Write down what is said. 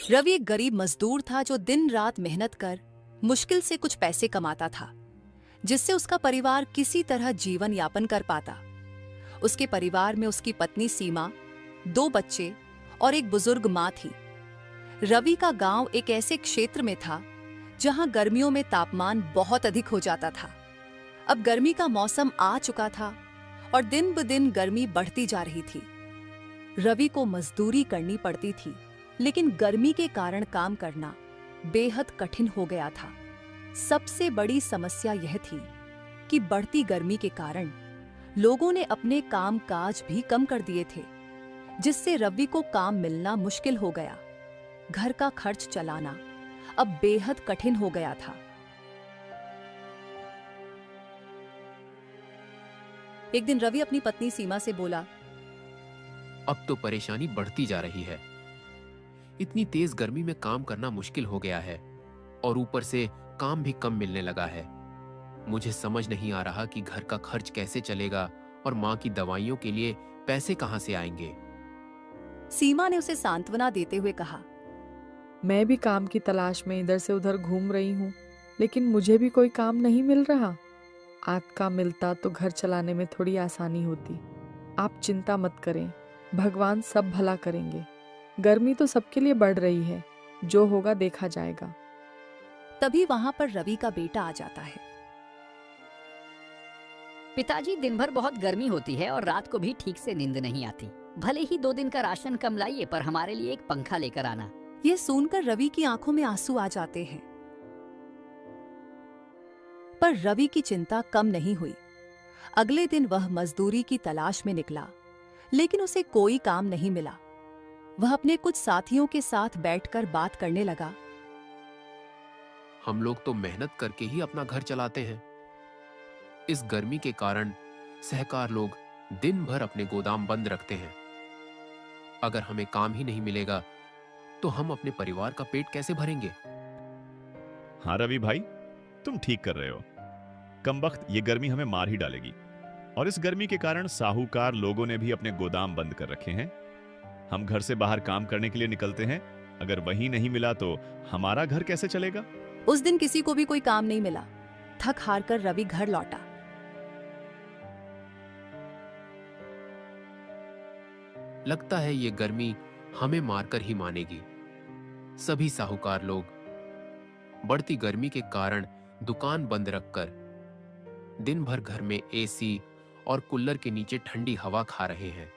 रवि एक गरीब मजदूर था जो दिन रात मेहनत कर मुश्किल से कुछ पैसे कमाता था, जिससे उसका परिवार किसी तरह जीवन यापन कर पाता। उसके परिवार में उसकी पत्नी सीमा, 2 बच्चे और एक बुजुर्ग माँ थी। रवि का गांव एक ऐसे क्षेत्र में था जहां गर्मियों में तापमान बहुत अधिक हो जाता था। अब गर्मी का मौसम आ चुका था और दिन ब दिन गर्मी बढ़ती जा रही थी। रवि को मजदूरी करनी पड़ती थी, लेकिन गर्मी के कारण काम करना बेहद कठिन हो गया था। सबसे बड़ी समस्या यह थी कि बढ़ती गर्मी के कारण लोगों ने अपने काम काज भी कम कर दिए थे, जिससे रवि को काम मिलना मुश्किल हो गया। घर का खर्च चलाना अब बेहद कठिन हो गया था। एक दिन रवि अपनी पत्नी सीमा से बोला, अब तो परेशानी बढ़ती जा रही है। इतनी तेज गर्मी में काम करना मुश्किल हो गया है और ऊपर से काम भी कम मिलने लगा है। मुझे समझ नहीं आ रहा कि घर का खर्च कैसे चलेगा और माँ की दवाइयों के लिए पैसे कहाँ से आएंगे। सीमा ने उसे सांत्वना देते हुए कहा, मैं भी काम की तलाश में इधर से उधर घूम रही हूँ, लेकिन मुझे भी कोई काम नहीं मिल रहा। आज काम मिलता तो घर चलाने में थोड़ी आसानी होती। आप चिंता मत करें, भगवान सब भला करेंगे। गर्मी तो सबके लिए बढ़ रही है, जो होगा देखा जाएगा। तभी वहां पर रवि का बेटा आ जाता है। पिताजी, दिन भर बहुत गर्मी होती है और रात को भी ठीक से नींद नहीं आती। भले ही 2 दिन का राशन कम लाइए, पर हमारे लिए एक पंखा लेकर आना। यह सुनकर रवि की आंखों में आंसू आ जाते हैं। पर रवि की चिंता कम नहीं हुई। अगले दिन वह मजदूरी की तलाश में निकला, लेकिन उसे कोई काम नहीं मिला। वह अपने कुछ साथियों के साथ बैठकर बात करने लगा। हम लोग तो मेहनत करके ही अपना घर चलाते हैं। इस गर्मी के कारण सहकार लोग दिन भर अपने गोदाम बंद रखते हैं। अगर हमें काम ही नहीं मिलेगा तो हम अपने परिवार का पेट कैसे भरेंगे? हाँ रवि भाई, तुम ठीक कर रहे हो। कमबख्त ये गर्मी हमें मार ही डालेगी। और इस गर्मी के कारण साहूकार लोगों ने भी अपने गोदाम बंद कर रखे हैं। हम घर से बाहर काम करने के लिए निकलते हैं, अगर वही नहीं मिला तो हमारा घर कैसे चलेगा? उस दिन किसी को भी कोई काम नहीं मिला। थक हार कर रवि घर लौटा। लगता है ये गर्मी हमें मारकर ही मानेगी। सभी साहूकार लोग बढ़ती गर्मी के कारण दुकान बंद रखकर दिन भर घर में एसी और कूलर के नीचे ठंडी हवा खा रहे हैं।